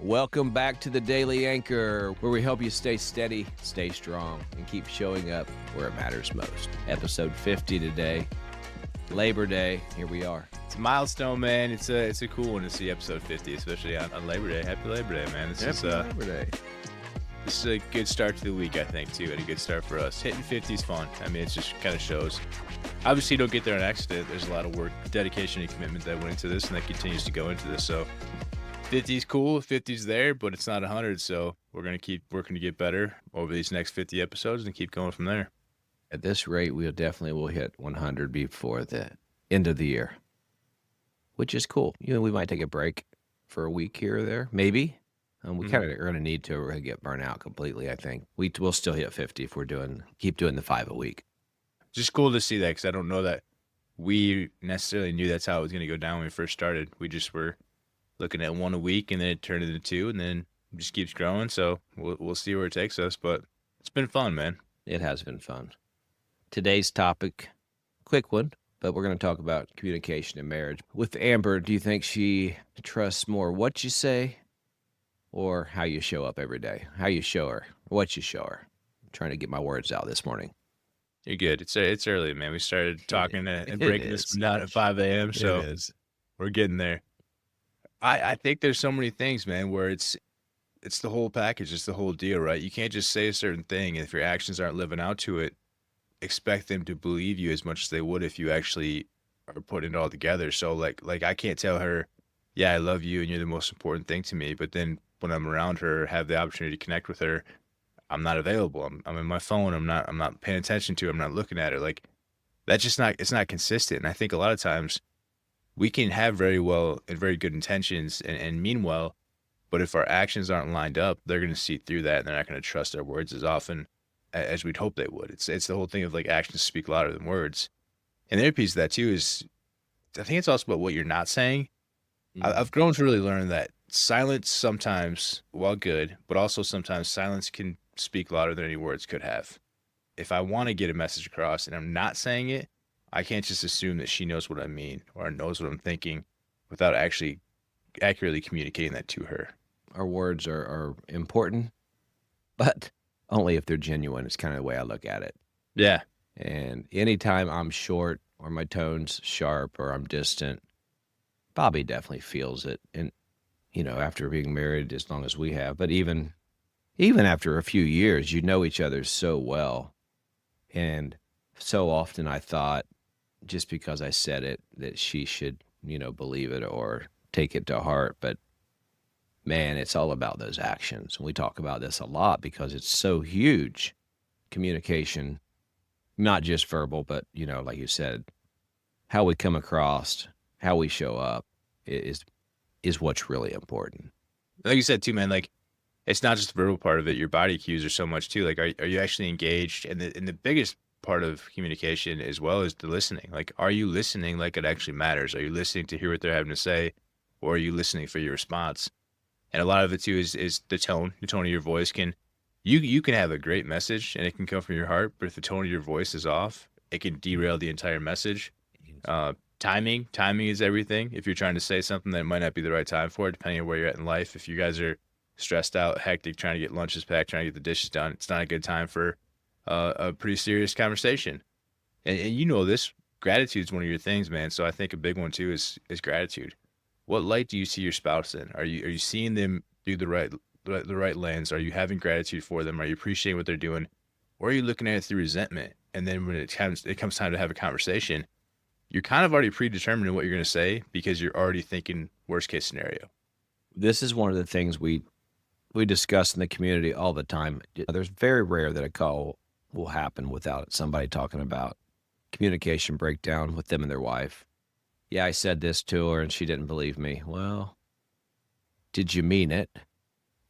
Welcome back to the Daily Anchor, where we help you stay steady, stay strong, and keep showing up where it matters most. Episode 50 today, Labor Day. Here we are. It's a milestone, man. It's a cool one to see episode 50, especially on Labor Day. Happy Labor Day, man. Labor Day. This is a good start to the week, I think, too, and a good start for us. Hitting 50 is fun. I mean, it just kind of shows. Obviously, you don't get there on accident. There's a lot of work, dedication, and commitment that went into this, and that continues to go into this. So 50's cool, 50's there, but it's not 100, so we're going to keep working to get better over these next 50 episodes and keep going from there. At this rate, we will hit 100 before the end of the year, which is cool. We might take a break for a week here or there, maybe. We kind of are going to need to really get burnt out completely, I think. We'll still hit 50 if keep doing the 5 a week. Just cool to see that, because I don't know that we necessarily knew that's how it was going to go down when we first started. We just were looking at 1 a week, and then it turned into 2, and then it just keeps growing. So we'll see where it takes us, but it's been fun, man. It has been fun. Today's topic, quick one, but we're going to talk about communication in marriage. With Amber, do you think she trusts more what you say or how you show up every day? How you show her, what you show her? I'm trying to get my words out this morning. You're good. It's early, man. We started talking and breaking this down at 5 a.m., so we're getting there. I think there's so many things, man, where it's the whole package, it's the whole deal, right? You can't just say a certain thing, and if your actions aren't living out to it, expect them to believe you as much as they would if you actually are putting it all together. So like I can't tell her, yeah, I love you and you're the most important thing to me, but then when I'm around her, have the opportunity to connect with her, I'm not available. I'm in my phone. I'm not paying attention to her. I'm not looking at her. Like, that's just it's not consistent. And I think a lot of times we can have very well and very good intentions and mean well, but if our actions aren't lined up, they're going to see through that, and they're not going to trust our words as often as we'd hope they would. It's the whole thing of, like, actions speak louder than words. And the other piece of that too is, I think it's also about what you're not saying. I've grown to really learn that silence sometimes, while good, but also sometimes silence can speak louder than any words could have. If I want to get a message across and I'm not saying it, I can't just assume that she knows what I mean or knows what I'm thinking without actually accurately communicating that to her. Our words are important, but only if they're genuine. It's kind of the way I look at it. Yeah. And anytime I'm short or my tone's sharp or I'm distant, Bobby definitely feels it. And, after being married as long as we have, but even after a few years, you know each other so well. And so often I thought, just because I said it, that she should, believe it or take it to heart. But man, it's all about those actions. We talk about this a lot because it's so huge. Communication, not just verbal, but, like you said, how we come across, how we show up is what's really important. Like you said too, man, like, it's not just the verbal part of it. Your body cues are so much too. Like, are you actually engaged? And the biggest part of communication as well is the listening. Like, are you listening like it actually matters? Are you listening to hear what they're having to say, or are you listening for your response? And a lot of it too is the tone. The tone of your voice you can have a great message and it can come from your heart, but if the tone of your voice is off, it can derail the entire message. Timing is everything. If you're trying to say something that might not be the right time for it, depending on where you're at in life. If you guys are stressed out, hectic, trying to get lunches packed, trying to get the dishes done, it's not a good time for a pretty serious conversation. And you know this, gratitude is one of your things, man. So I think a big one too is gratitude. What light do you see your spouse in? Are you seeing them through the right lens? Are you having gratitude for them? Are you appreciating what they're doing? Or are you looking at it through resentment? And then when it comes time to have a conversation, you're kind of already predetermining what you're going to say because you're already thinking worst case scenario. This is one of the things we discuss in the community all the time. There's very rare that a call will happen without somebody talking about communication breakdown with them and their wife. Yeah, I said this to her and she didn't believe me. Well, did you mean it?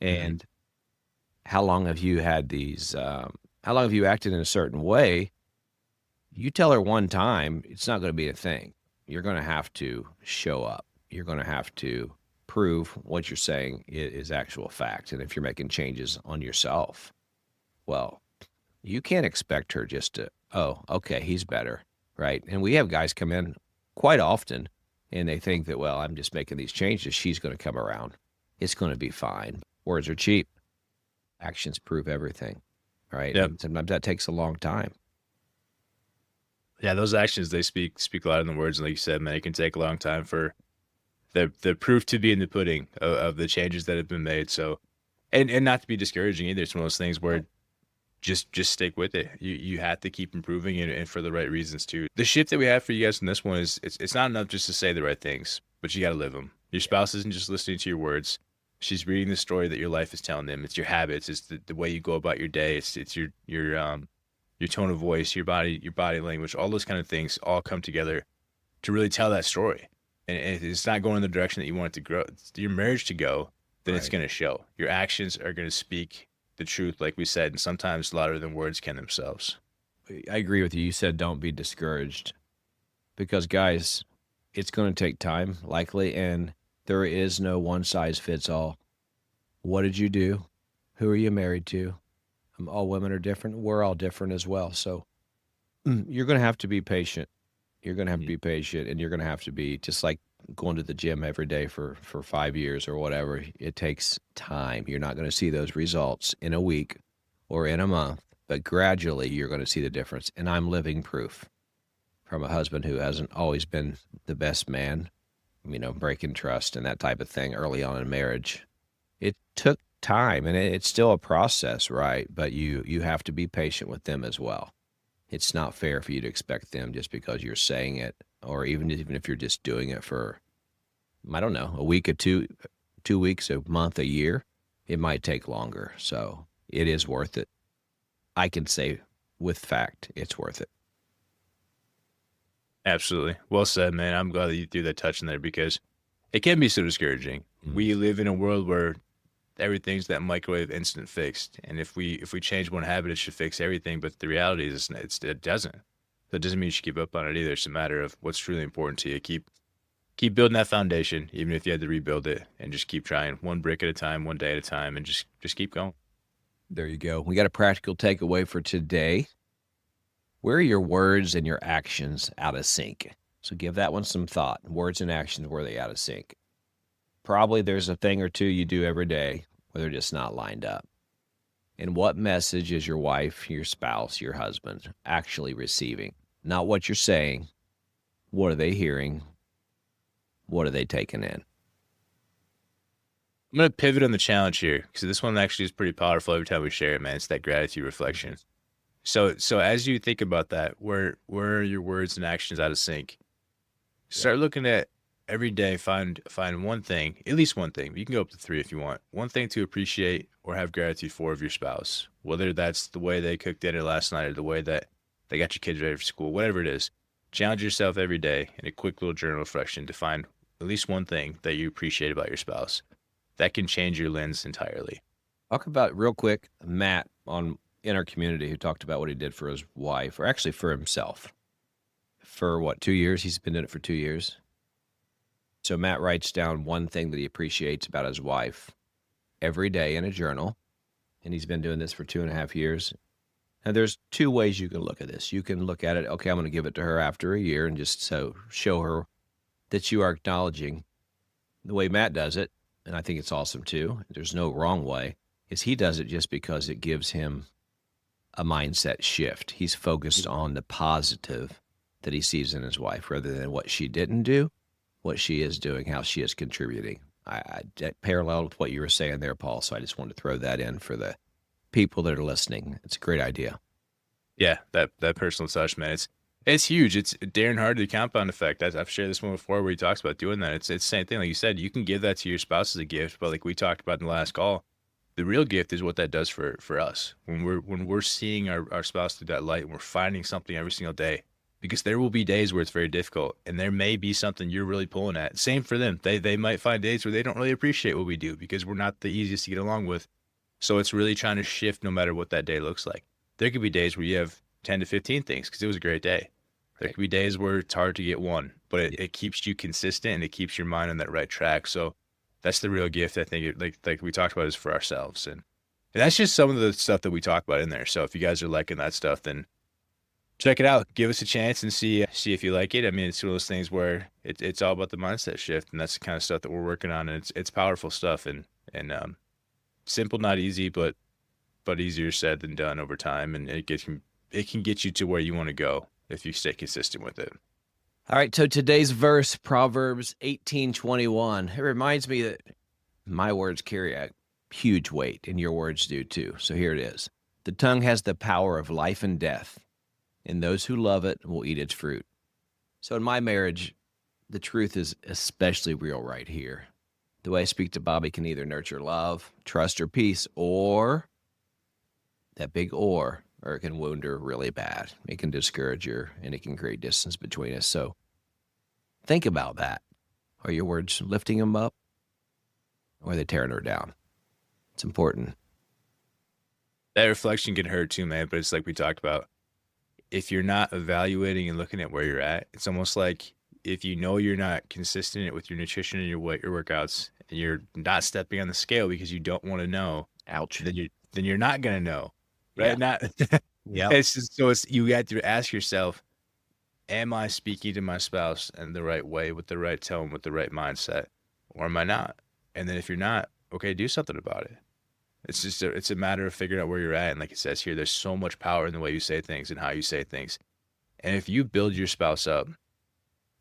And how long have you had how long have you acted in a certain way? You tell her one time, it's not going to be a thing. You're going to have to show up. You're going to have to prove what you're saying is actual fact. And if you're making changes on yourself, well, you can't expect her just to, oh, okay, he's better, right? And we have guys come in quite often and they think that, well, I'm just making these changes. She's going to come around. it's going to be fine. Words are cheap. Actions prove everything, right? Yep. And sometimes that takes a long time. Yeah, those actions, they speak louder than words. And like you said, man, it can take a long time for the proof to be in the pudding of the changes that have been made. So, and not to be discouraging either. It's one of those things where just stick with it. You have to keep improving, and for the right reasons too. The shift that we have for you guys in this one is it's not enough just to say the right things, but you got to live them. Your spouse isn't just listening to your words. She's reading the story that your life is telling them. It's your habits. It's the way you go about your day. It's your tone of voice, your body language, all those kind of things all come together to really tell that story. And if it's not going in the direction that you want it to grow, your marriage to go, then it's going to show. Your actions are going to speak the truth, like we said, and sometimes louder than words can themselves. I agree with you. You said don't be discouraged because, guys, it's going to take time, likely, and there is no one size fits all. What did you do? Who are you married to? All women are different. We're all different as well. So you're going to have to be patient. You're going to have to be patient, and you're going to have to be just like going to the gym every day for 5 years or whatever. It takes time. You're not going to see those results in a week or in a month, but gradually you're going to see the difference. And I'm living proof from a husband who hasn't always been the best man, breaking trust and that type of thing early on in marriage. It took time, and it's still a process, right? But you have to be patient with them as well. It's not fair for you to expect them just because you're saying it, or even if you're just doing it for, I don't know, a week or 2 weeks, a month, a year. It might take longer. So it is worth it. I can say with fact, it's worth it. Absolutely. Well said, man. I'm glad that you threw that touch in there because it can be so discouraging. We live in a world where everything's that microwave instant fixed. And if we change one habit, it should fix everything. But the reality is it doesn't. That doesn't mean you should give up on it either. It's a matter of what's truly important to you. Keep building that foundation, even if you had to rebuild it, and just keep trying one brick at a time, one day at a time, and just keep going. There you go. We got a practical takeaway for today. Where are your words and your actions out of sync? So give that one some thought. Words and actions, where are they out of sync? Probably there's a thing or two you do every day where they're just not lined up. And what message is your wife, your spouse, your husband actually receiving? Not what you're saying. What are they hearing? What are they taking in? I'm going to pivot on the challenge here because this one actually is pretty powerful every time we share it, man. It's that gratitude reflection. So as you think about that, where are your words and actions out of sync? Start looking at every day, find one thing, at least one thing. You can go up to 3 if you want. One thing to appreciate or have gratitude for of your spouse, whether that's the way they cooked dinner last night or the way that they got your kids ready for school, whatever it is. Challenge yourself every day in a quick little journal reflection to find at least one thing that you appreciate about your spouse. That can change your lens entirely. Talk about real quick, Matt in our community who talked about what he did for his wife, or actually for himself. For 2 years? He's been doing it for 2 years. So Matt writes down one thing that he appreciates about his wife every day in a journal, and he's been doing this for 2.5 years. Now, there's 2 ways you can look at this. You can look at it, okay, I'm going to give it to her after a year and just show her that you are acknowledging the way Matt does it, and I think it's awesome too. There's no wrong way, is he does it just because it gives him a mindset shift. He's focused on the positive that he sees in his wife rather than what she didn't do, what she is doing, how she is contributing. I parallel with what you were saying there, Paul, so I just wanted to throw that in for the people that are listening. It's a great idea. Yeah, that personal touch, man. It's huge. It's Darren Hardy, the compound effect. I've shared this one before where he talks about doing that. It's the same thing. Like you said, you can give that to your spouse as a gift, but like we talked about in the last call, the real gift is what that does for us. When we're seeing our spouse through that light and we're finding something every single day, because there will be days where it's very difficult and there may be something you're really pulling at. Same for them. They might find days where they don't really appreciate what we do because we're not the easiest to get along with. So it's really trying to shift no matter what that day looks like. There could be days where you have 10 to 15 things because it was a great day. There could be days where it's hard to get one, but it keeps you consistent and it keeps your mind on that right track. So that's the real gift, I think, like we talked about, is for ourselves. And that's just some of the stuff that we talk about in there. So if you guys are liking that stuff, then check it out. Give us a chance and see if you like it. I mean, it's one of those things where it's all about the mindset shift, and that's the kind of stuff that we're working on, and it's powerful stuff, and simple, not easy, but easier said than done over time, and it can get you to where you want to go if you stay consistent with it. All right, so today's verse, Proverbs 18:21. It reminds me that my words carry a huge weight, and your words do too. So here it is. The tongue has the power of life and death, and those who love it will eat its fruit. So in my marriage, the truth is especially real right here. The way I speak to Bobby can either nurture love, trust, or peace, or that big or it can wound her really bad. It can discourage her, and it can create distance between us. So think about that. Are your words lifting them up, or are they tearing her down? It's important. That reflection can hurt too, man, but it's like we talked about. If you're not evaluating and looking at where you're at, it's almost like if you know you're not consistent with your nutrition and your workouts, and you're not stepping on the scale because you don't want to know, Ouch. Then you're not gonna know, right? Yeah. Not Yeah. It's just, so it's you have to ask yourself, am I speaking to my spouse in the right way, with the right tone, with the right mindset, or am I not? And then if you're not, okay, do something about it. It's just it's a matter of figuring out where you're at. And like it says here, there's so much power in the way you say things and how you say things. And if you build your spouse up,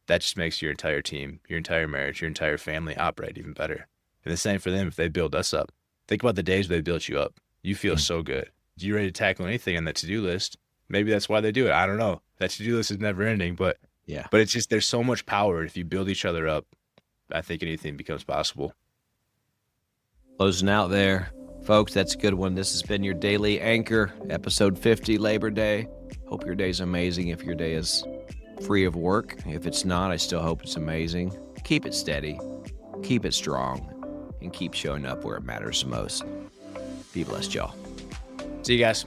that just makes your entire team, your entire marriage, your entire family operate even better. And the same for them if they build us up. Think about the days they built you up. You feel so good. You ready to tackle anything on that to-do list? Maybe that's why they do it. I don't know. That to-do list is never ending, but it's just there's so much power. If you build each other up, I think anything becomes possible. Closing out there. Folks, that's a good one. This has been your Daily Anchor, episode 50, Labor Day. Hope your day's amazing if your day is free of work. If it's not, I still hope it's amazing. Keep it steady, keep it strong, and keep showing up where it matters the most. Be blessed, y'all. See you guys.